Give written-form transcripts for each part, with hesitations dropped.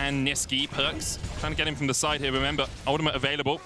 and Niski. Perks trying to get him from the side here. Remember, ultimate available.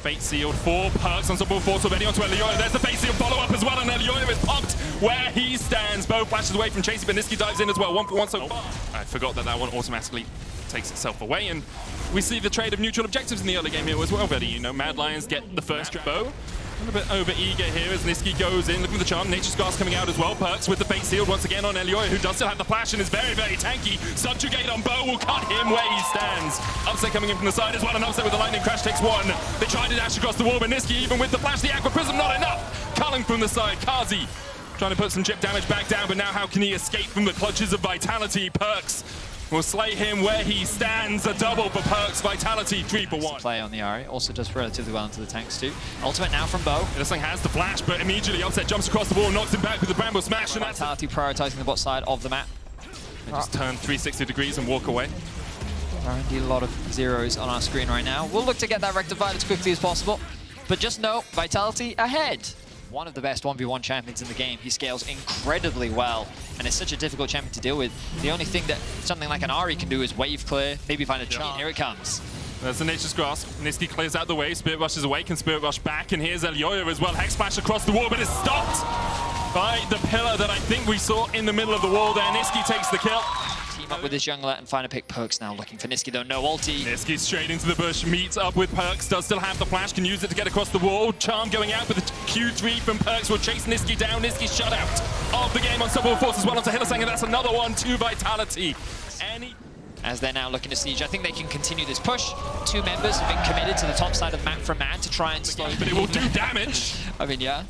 Fate sealed for Perks on top of force already onto Elioya. There's the Fate sealed follow-up as well, and Elioya is popped where he stands. Bo flashes away from Chasey, but Niski dives in as well. 1-for-1 so far. I forgot that one automatically takes itself away, and we see the trade of neutral objectives in the early game here as well, Betty. You know, Mad Lions get the first Bo. A little bit over-eager here as Niski goes in, looking for the charm. Nature's Scar's coming out as well. Perks with the Fate sealed once again on Elioya, who does still have the flash and is very, very tanky. Subjugate on Bo will cut him where he stands. Upset coming in from the side as well, and Upset with the lightning crash takes one. They tried to dash across the wall, but Niski, even with the flash, the Aqua Prism, not enough. Culling from the side, Kazi trying to put some chip damage back down, but now how can he escape from the clutches of Vitality? Perks will slay him where he stands. A double for Perks. Vitality 3-for-1. Play on the Ari also does relatively well into the tanks too. Ultimate now from Bo. This thing has the flash, but immediately Upset jumps across the wall, knocks him back with the Bramble Smash. And Vitality prioritizing the bot side of the map. They just turn 360 degrees and walk away. Indeed, a lot of zeros on our screen right now. We'll look to get that rectified as quickly as possible. But just know, Vitality ahead. One of the best 1v1 champions in the game. He scales incredibly well, and it's such a difficult champion to deal with. The only thing that something like an Ari can do is wave clear, maybe find a charm. Here it comes. There's the Nature's Grasp. Niski clears out the way, Spirit rushes away, can Spirit Rush back, and here's Elioya as well. Hex Splash across the wall, but it's stopped by the pillar that I think we saw in the middle of the wall there. Niski takes the kill. Team up with his jungler and find a pick. Perks now looking for Niski though, no ulti. Niski straight into the bush, meets up with Perks, does still have the flash, can use it to get across the wall. Charm going out with the Q3 from Perks will chase Niski down. Niski shut out of the game. Unstoppable Force as well onto Hylissang, and that's another one to Vitality. As they're now looking to siege, I think they can continue this push. Two members have been committed to the top side of the map from Mad to try and slow. But it will do damage. I mean, yeah.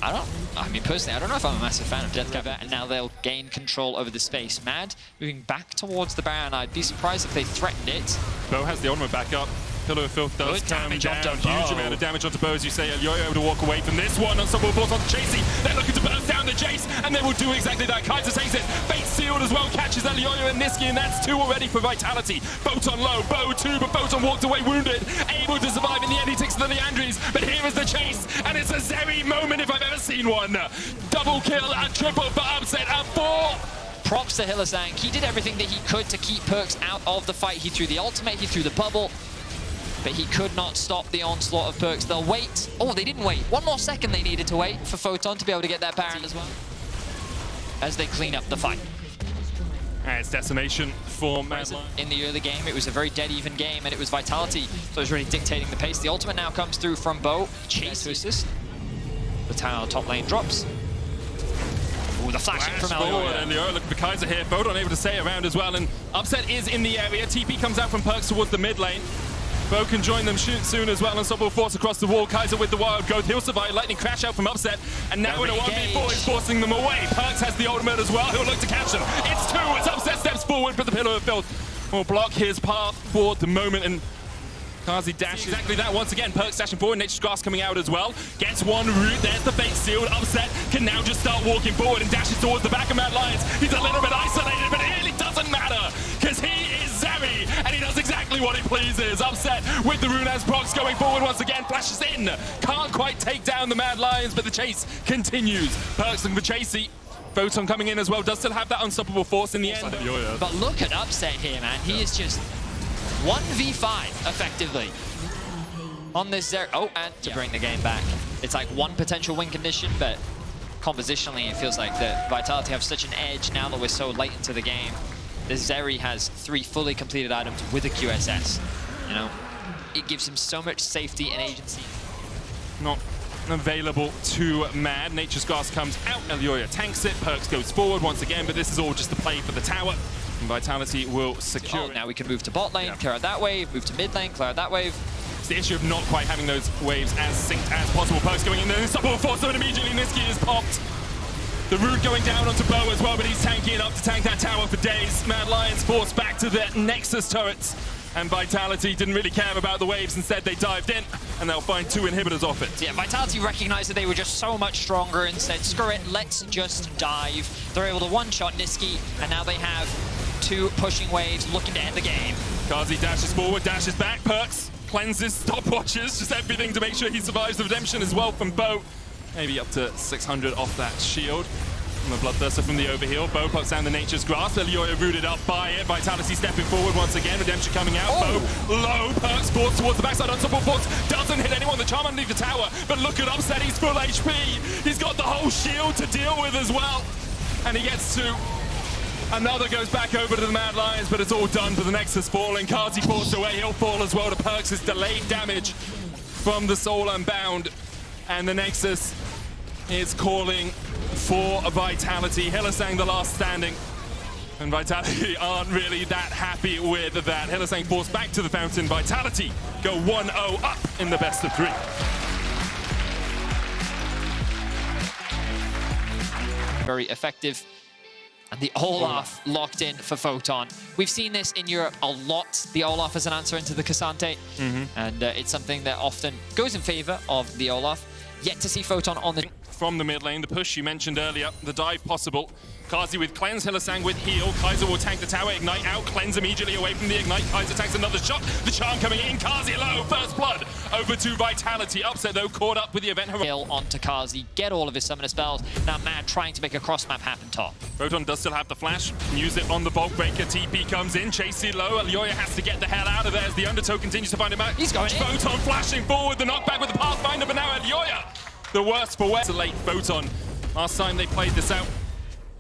I mean, personally, I don't know if I'm a massive fan of Deathcover, and now they'll gain control over the space. Mad moving back towards the Baron. I'd be surprised if they threatened it. Bo has the ultimate back up. Pillar of Filth does come down. Huge amount of damage onto Bo, as you say. Elioya able to walk away from this one. Unstoppable Force onto Chasey. They're looking to burst down the Jace, and they will do exactly that. Kaiser takes it. Fate sealed as well. Catches Elioya and Niski, and that's two already for Vitality. Photon low. Bo two, but Photon walked away wounded. Able to survive in the end. He takes the Leandries, but here is the chase, and it's a Zeri moment if I've ever seen one. Double kill, a triple for Upset, a 4. Props to Hylissang. He did everything that he could to keep Perks out of the fight. He threw the ultimate, he threw the bubble, but he could not stop the onslaught of Perks. They'll wait. Oh, they didn't wait. One more second they needed to wait for Photon to be able to get that Baron as well, as they clean up the fight. It's decimation for Mad Lions. In the early game, it was a very dead-even game, and it was Vitality that was really dictating the pace. The ultimate now comes through from Bo. Chase to assist. The tower top lane drops. Ooh, the flashing from Elioya. And Elioya looking for Kaiser here. Photon able to stay around as well, and Upset is in the area. TP comes out from Perks towards the mid lane. Bo can join them soon as well. Unstoppable Force across the wall. Kaiser with the wild growth. He'll survive. Lightning crash out from Upset. And now in a 1v4, he's forcing them away. Perks has the ultimate as well. He'll look to catch them. It's two. It's Upset steps forward, but the Pillar of Filth will block his path for the moment. And Kazi dashes exactly that once again. Perks dashing forward. Nature's Grass coming out as well. Gets one route. There's the Fate sealed. Upset can now just start walking forward and dashes towards the back of Mad Lions. He's a little bit isolated, but it really doesn't matter because he is Zeri and he does exactly what he pleases. Upset with the rune as Prox going forward once again. Flashes in. Can't quite take down the Mad Lions, but the chase continues. Perks looking for Chasey. Photon coming in as well. Does still have that Unstoppable Force in the end. But look at Upset here, man. He is just 1v5 effectively on this Zeri. Oh, and to bring the game back. It's like one potential win condition, but compositionally it feels like that Vitality have such an edge now that we're so late into the game. This Zeri has 3 fully completed items with a QSS. You know, it gives him so much safety and agency. Not available to Mad. Nature's Grasp comes out. Elioya tanks it. Perks goes forward once again, but this is all just the play for the tower. And Vitality will secure it. Now we can move to bot lane, clear out that wave, move to mid lane, clear out that wave. It's the issue of not quite having those waves as synced as possible. Perks going in there, Unstoppable Force, and immediately Niski is popped. The root going down onto Bo as well, but he's tanking enough to tank that tower for days. Mad Lions forced back to their Nexus turrets, and Vitality didn't really care about the waves. Instead, they dived in, and they'll find 2 inhibitors off it. Yeah, Vitality recognized that they were just so much stronger and said, screw it, let's just dive. They're able to one-shot Niski, and now they have 2 pushing waves looking to end the game. Kazi dashes forward, dashes back. Perks cleanses, stopwatches, just everything to make sure he survives the redemption as well from Bo. Maybe up to 600 off that shield. And the Bloodthirster from the overheal. Bo pucks down the Nature's Grasp. Elioya rooted up by it. Vitality stepping forward once again. Redemption coming out. Bo low. Perks force towards the backside. Unstoppable force. Doesn't hit anyone. The charm underneath the tower. But look at Upset. He's full HP. He's got the whole shield to deal with as well. And he gets to... Another goes back over to the Mad Lions, but it's all done for the Nexus falling. Kazi forced away. He'll fall as well to Perks. His delayed damage from the Soul Unbound. And the Nexus is calling for Vitality. Hylissang the last standing. And Vitality aren't really that happy with that. Hylissang forced back to the fountain. Vitality go 1-0 up in the best of 3. Very effective. And the Olaf locked in for Photon. We've seen this in Europe a lot, the Olaf as an answer into the K'Sante. And it's something that often goes in favor of the Olaf. Yet to see Photon on the... From the mid lane, the push you mentioned earlier, the dive possible. Kazi with Cleanse, Hylissang with Heal. Kaiser will tank the tower, Ignite out, Cleanse immediately away from the Ignite. Kaiser tanks another shot, the charm coming in, Kazi low, first blood, over to Vitality. Upset though, caught up with the event. Hill onto Kazi, get all of his summoner spells. Now Mad trying to make a cross map happen top. Photon does still have the flash, can use it on the Bulk Breaker. TP comes in, Chasey low, Elioya has to get the hell out of there as the Undertow continues to find him out. He's going in. Photon flashing forward, the knockback with the Pathfinder, but now Elioya, the worst for wear. It's a late Photon. Last time they played this out,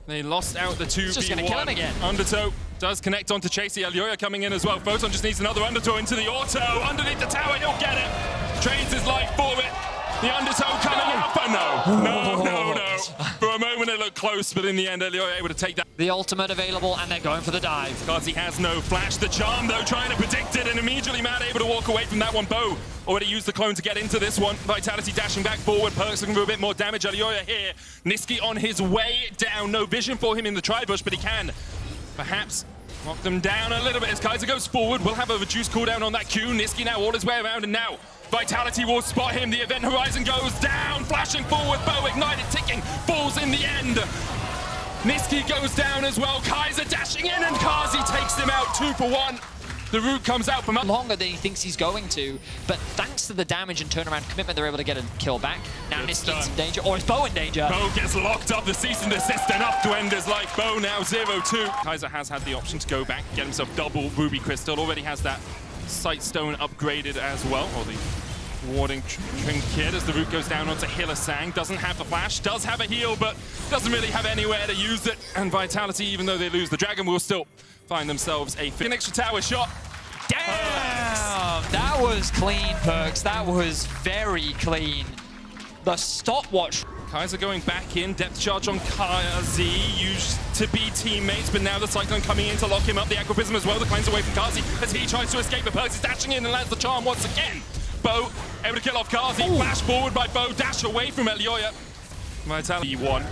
they lost out the 2v1. Just gonna kill him again. Undertow does connect onto Chasey. Elioya coming in as well. Photon just needs another Undertow into the auto. Underneath the tower, he'll get it. Trades his life for it. The Undertow coming out, but no. For a moment it looked close, but in the end, Elioya able to take that. The ultimate available, and they're going for the dive. Kazi has no flash. The charm, though, trying to predict it, and immediately Mad able to walk away from that one. Bo already used the clone to get into this one. Vitality dashing back forward. Perks looking for a bit more damage. Elioya here. Niski on his way down. No vision for him in the tri-bush, but he can perhaps knock them down a little bit as Kaiser goes forward. We'll have a reduced cooldown on that Q. Niski now all his way around, and now Vitality will spot him. The event horizon goes down. Flashing forward. Bo ignited, ticking. Falls in the end. Niski goes down as well. Kaiser dashing in, and Kazi takes him out 2 for 1. The root comes out from longer than he thinks he's going to, but thanks to the damage and turnaround commitment, they're able to get a kill back. Now Niski's in danger, or is Bo in danger? Bo gets locked up, the cease and desist enough to end his life. Bo now 0-2. Kaiser has had the option to go back, get himself double Ruby Crystal, already has that Sight Stone upgraded as well, or the warding trinket as the root goes down onto Hylissang. Doesn't have the flash, does have a heal, but doesn't really have anywhere to use it. And Vitality, even though they lose the dragon, will still find themselves an extra tower shot. Damn! That was clean, Perks. That was very clean. The stopwatch. Kaiser going back in, depth charge on Kazi, used to be teammates, but now the Cyclone coming in to lock him up. The Aquabism as well, the cleanse away from Kazi as he tries to escape, but Perks is dashing in and lands the charm once again. Bo able to kill off Kazi, flash forward by Bo, dash away from Elioya. Vitality 1.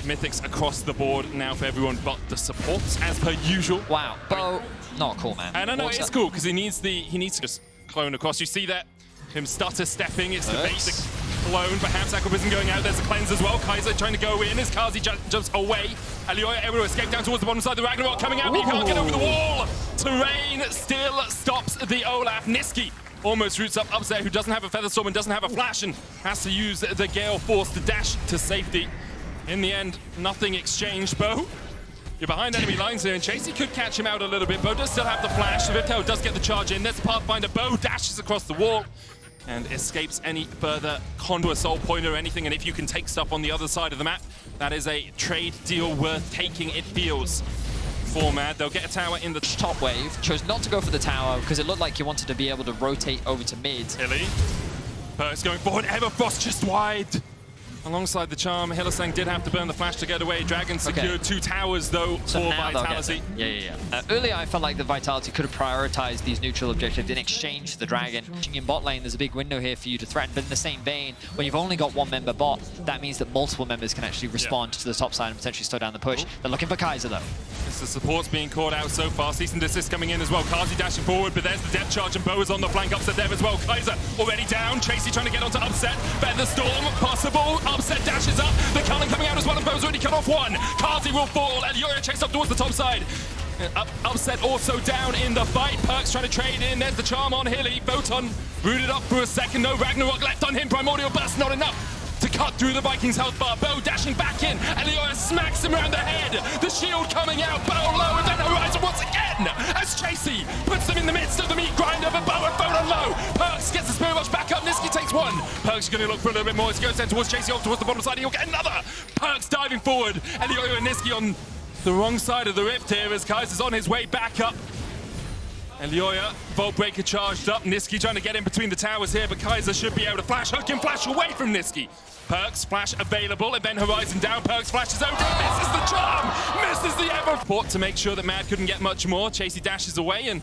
Mythics across the board now for everyone but the supports as per usual. Wow, Bo, not cool, man. And I know it's cool because he needs to just clone across. You see that him stutter stepping. It's to bait the clone. Perhaps Aquabism going out. There's a cleanse as well. Kaiser trying to go in as Kazi jumps away. Elioya able to escape down towards the bottom side. The Ragnarok coming out, but he can't get over the wall. Terrain still stops the Olaf. Niski almost roots up Upset, who doesn't have a Feather Storm and doesn't have a flash, and has to use the Gale Force to dash to safety. In the end, nothing exchanged. Bo, you're behind enemy lines here, and Chasey could catch him out a little bit. Bo does still have the flash. Vito does get the charge in. There's the Pathfinder. Bo dashes across the wall and escapes any further conduit, soul pointer or anything. And if you can take stuff on the other side of the map, that is a trade deal worth taking, it feels. For Mad, they'll get a tower in the top wave. Chose not to go for the tower because it looked like he wanted to be able to rotate over to mid. Hilly. Perks going forward. Everfrost just wide. Alongside the charm, Hylissang did have to burn the flash to get away. Dragon secured 2 towers, though, for Vitality. Yeah. Earlier, I felt like the Vitality could have prioritized these neutral objectives in exchange for the Dragon. In bot lane, there's a big window here for you to threaten, but in the same vein, when you've only got 1 member bot, that means that multiple members can actually respond to the top side and potentially slow down the push. They're looking for Kaiser, though. It's the support's being caught out so far. Cease and desist coming in as well. Kazi dashing forward, but there's the depth charge, and Bo is on the flank. Upset there as well. Kaiser already down. Chasey trying to get onto Upset. Feather Storm possible. Upset dashes up. The Cullen coming out as well, and Bo's already cut off 1. Kazi will fall, and Elioya chased up towards the top side. Upset also down in the fight. Perks trying to trade in. There's the charm on Hilly. Photon rooted up for a second. No Ragnarok left on him. Primordial Burst not enough to cut through the Vikings' health bar. Bo dashing back in, and Leoya smacks him around the head. The shield coming out. Bo low, and then Horizon once again as Chasey puts them in the midst of the meat grinder. But Bo and Bo low. Perks gets the Spirit Rush back up. Niski takes one. Perks going to look for a little bit more as he goes down towards Chasey, off towards the bottom side. He'll get another. Perks diving forward, and Leoya and Niski on the wrong side of the rift here as Kaiser's on his way back up. And Leoya, Vault Breaker charged up. Niski trying to get in between the towers here, but Kaiser should be able to flash. Hook and flash away from Niski. Perks, flash available, Event Horizon down. Perks flashes over and misses the charm! Misses the Everport to make sure that Mad couldn't get much more. Chasey dashes away, and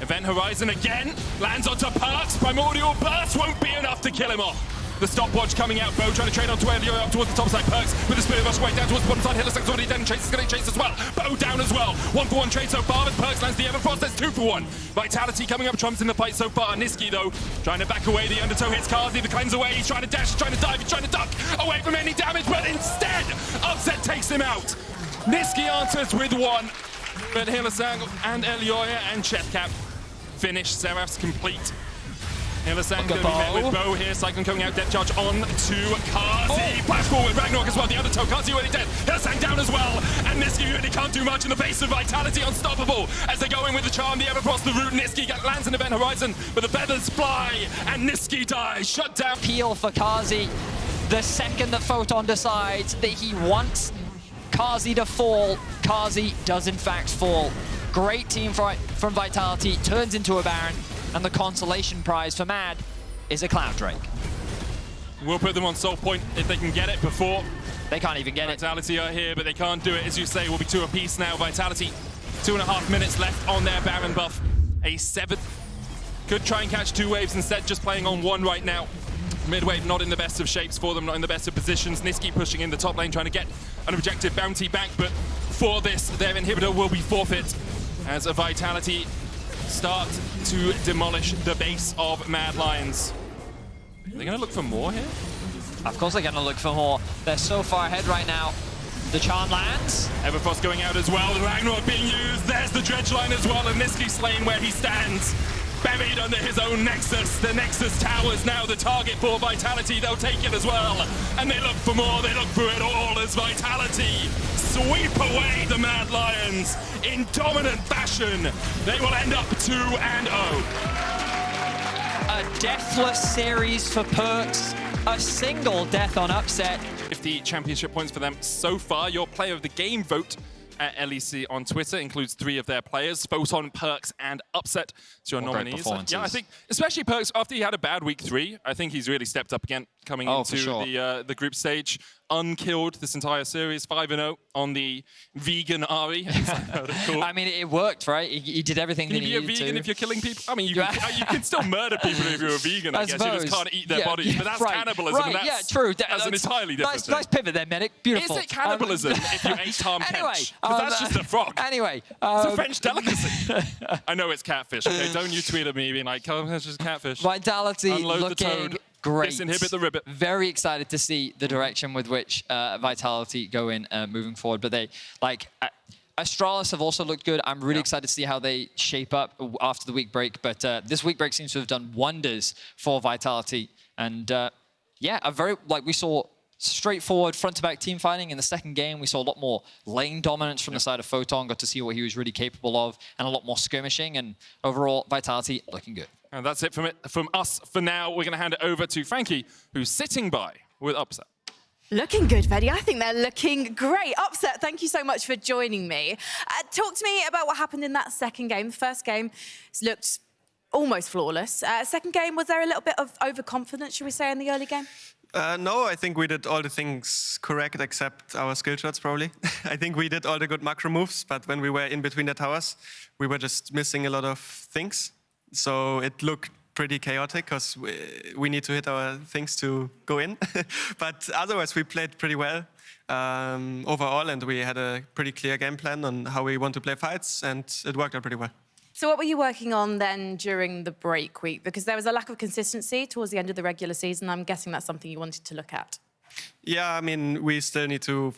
Event Horizon again lands onto Perks. Primordial Burst won't be enough to kill him off. The stopwatch coming out. Bo trying to trade onto Leoya up towards the top side. Perks with the Spirit Rush way down towards the bottom side. LEC's already dead, and Chase is getting chased as well. Bo down as well. 1-for-1 trade so far, but Perks lands the Everfrost. There's 2-for-1. Vitality coming up trumps in the fight so far. Niski, though, trying to back away. The undertow hits Kazi. The cleanse away. He's trying to dash, he's trying to dive, he's trying to duck away from any damage, but instead, Upset takes him out. Niski answers with one, but Hylissang and Leoya and Chetcap finish. Seraph's complete. Hylissang going to be met with Bo here. Cyclone coming out, depth charge on to Kazi. Flash forward, Ragnarok as well, the undertow. Kazi already dead. Hylissang down as well. And Niski really can't do much in the face of Vitality. Unstoppable as they go in with the charm. The Everfrost, the root. Niski lands in Event Horizon, but the feathers fly. And Niski dies. Shut down. Peel for Kazi. The second that Photon decides that he wants Kazi to fall, Kazi does in fact fall. Great team from Vitality. Turns into a Baron. And the consolation prize for Mad is a Cloud Drake. We'll put them on Soul Point if they can get it before. They can't even get Vitality are here, but they can't do it. As you say, we'll be 2 apiece now. Vitality, 2.5 minutes left on their Baron buff. A 7th. Could try and catch 2 waves instead, just playing on 1 right now. Mid-wave not in the best of shapes for them, not in the best of positions. Niski pushing in the top lane, trying to get an objective bounty back, but for this, their inhibitor will be forfeit as a Vitality start to demolish the base of Mad Lions. Are they going to look for more here? Of course they're going to look for more. They're so far ahead right now. The charm lands. Everfrost going out as well. The Ragnarok being used. There's the dredge line as well. And Niski slain where he stands. Buried under his own Nexus. The Nexus tower is now the target for Vitality. They'll take it as well. And they look for more. They look for it all as Vitality sweep away the Mad Lions in dominant fashion. They will end up 2-0. A deathless series for Perks. A single death on Upset. 50 championship points for them so far. Your player of the game vote at LEC on Twitter includes 3 of their players, Photon, Perks, and Upset. So your nominees. Yeah, I think, especially Perks, after he had a bad week 3, I think he's really stepped up again coming into the group stage. Unkilled this entire series, 5-0 on the vegan Ari. Cool. I mean, it worked, right? He did everything that he needed to. Can you be a vegan if you're killing people? I mean, you can still murder people if you're a vegan, I guess. You just can't eat their bodies. But that's cannibalism. Right, yeah, true. That's an entirely different thing. Nice pivot there, Medic. Beautiful. Is it cannibalism if you ate Tom Kench? Because that's just a frog. Anyway. It's a French delicacy. I know it's catfish, okay? Don't you tweet at me being like, oh, it's just catfish. Vitality Unload looking the toad. Great. Disinhibit the ribbit. Very excited to see the direction with which Vitality go in moving forward. But they, like, Astralis have also looked good. I'm really excited to see how they shape up after the week break. But this week break seems to have done wonders for Vitality. And yeah, we saw straightforward front-to-back team fighting in the second game. We saw a lot more lane dominance from the side of Photon. Got to see what he was really capable of, and a lot more skirmishing. And overall, Vitality looking good. And that's it from us for now. We're going to hand it over to Frankie, who's sitting by with Upset. Looking good, Veddy. I think they're looking great. Upset, thank you so much for joining me. Talk to me about what happened in that second game. The first game looked almost flawless. Second game, was there a little bit of overconfidence, should we say, in the early game? No, I think we did all the things correct except our skill shots, probably. I think we did all the good macro moves, but when we were in between the towers, we were just missing a lot of things. So it looked pretty chaotic because we need to hit our things to go in. But otherwise, we played pretty well overall, and we had a pretty clear game plan on how we want to play fights, and it worked out pretty well. So what were you working on then during the break week? Because there was a lack of consistency towards the end of the regular season. I'm guessing that's something you wanted to look at. Yeah, I mean, we still need to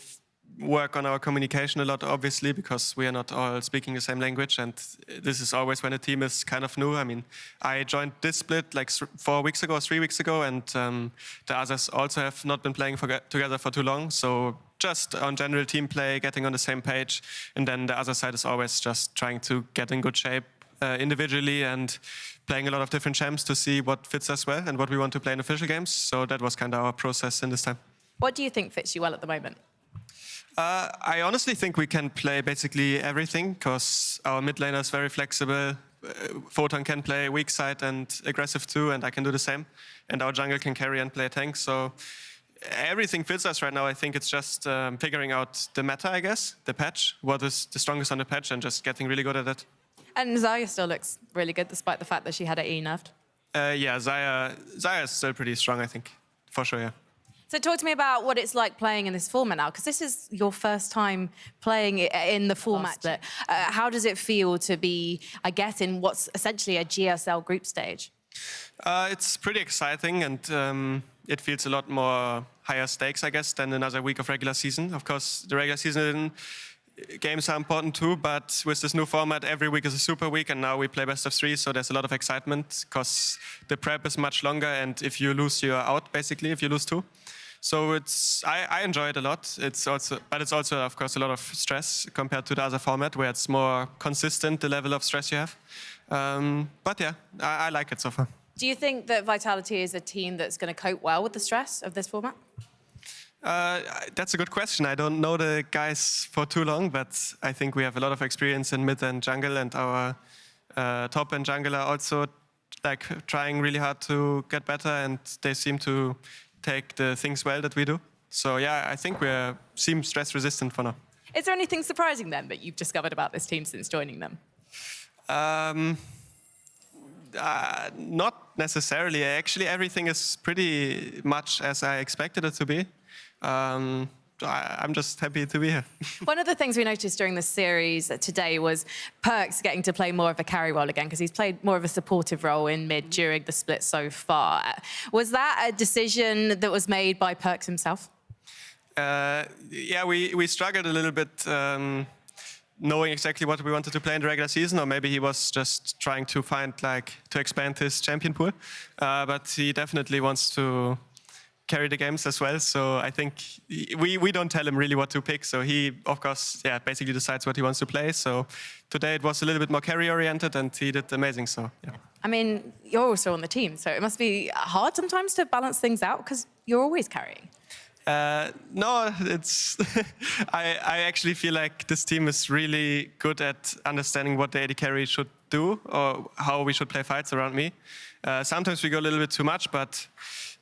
work on our communication a lot, obviously, because we are not all speaking the same language. And this is always when a team is kind of new. I mean, I joined this split like 4 weeks ago, 3 weeks ago, and the others also have not been playing together for too long. So just on general team play, getting on the same page. And then the other side is always just trying to get in good shape individually and playing a lot of different champs to see what fits us well and what we want to play in official games. So that was kind of our process in this time. What do you think fits you well at the moment? I honestly think we can play basically everything because our mid laner is very flexible. Photon can play weak side and aggressive too, and I can do the same. And our jungle can carry and play tank. So everything fits us right now. I think it's just figuring out the meta, I guess, the patch, what is the strongest on the patch, and just getting really good at it. And Xayah still looks really good, despite the fact that she had her E nerfed. Yeah, Xayah is still pretty strong, I think, for sure, yeah. So talk to me about what it's like playing in this format now, because this is your first time playing in the format. How does it feel to be, I guess, in what's essentially a GSL group stage? It's pretty exciting, and it feels a lot more higher stakes, I guess, than another week of regular season. Of course, the regular season games are important too, but with this new format, every week is a super week, and now we play best of 3, so there's a lot of excitement because the prep is much longer, and if you lose, you're out, basically, if you lose 2. So I enjoy it a lot. But it's also, of course, a lot of stress compared to the other format where it's more consistent, the level of stress you have. But yeah, I like it so far. Do you think that Vitality is a team that's going to cope well with the stress of this format? That's a good question. I don't know the guys for too long, but I think we have a lot of experience in mid and jungle, and our top and jungle are also like trying really hard to get better, and they seem to take the things well that we do. So yeah, I think we seem stress resistant for now. Is there anything surprising then that you've discovered about this team since joining them? Not necessarily. Actually, everything is pretty much as I expected it to be. I'm just happy to be here. One of the things we noticed during the series today was Perks getting to play more of a carry role again, because he's played more of a supportive role in mid during the split so far. Was that a decision that was made by Perks himself? Yeah, we struggled a little bit knowing exactly what we wanted to play in the regular season, or maybe he was just trying to to expand his champion pool. But he definitely wants to carry the games as well, so I think we don't tell him really what to pick, so he, of course, yeah, basically decides what he wants to play. So today it was a little bit more carry-oriented, and he did amazing, so yeah. I mean, you're also on the team, so it must be hard sometimes to balance things out, because you're always carrying. No, it's... I actually feel like this team is really good at understanding what the AD carry should do, or how we should play fights around me. Sometimes we go a little bit too much, but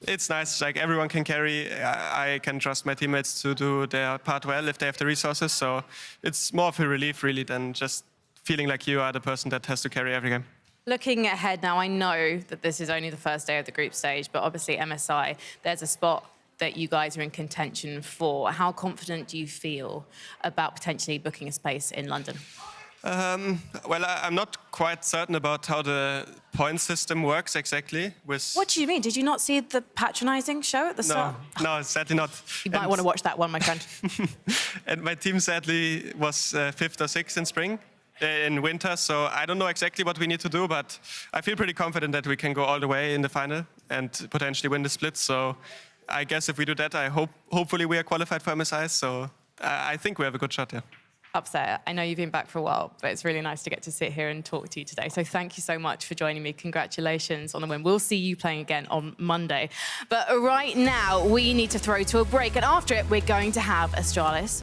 it's nice, like everyone can carry. I can trust my teammates to do their part well if they have the resources. So it's more of a relief really than just feeling like you are the person that has to carry every game. Looking ahead now, I know that this is only the first day of the group stage, but obviously MSI, there's a spot that you guys are in contention for. How confident do you feel about potentially booking a space in London? Well, I'm not quite certain about how the point system works exactly. What do you mean? Did you not see the patronising show at the start? No, sadly not. You might want to watch that one, my friend. And my team sadly was 5th or 6th in spring, in winter, so I don't know exactly what we need to do, but I feel pretty confident that we can go all the way in the final and potentially win the split. So I guess if we do that, hopefully we are qualified for MSI, so I think we have a good shot, yeah. Upset. I know you've been back for a while, but it's really nice to get to sit here and talk to you today. So thank you so much for joining me. Congratulations on the win. We'll see you playing again on Monday. But right now, we need to throw to a break. And after it, we're going to have Astralis.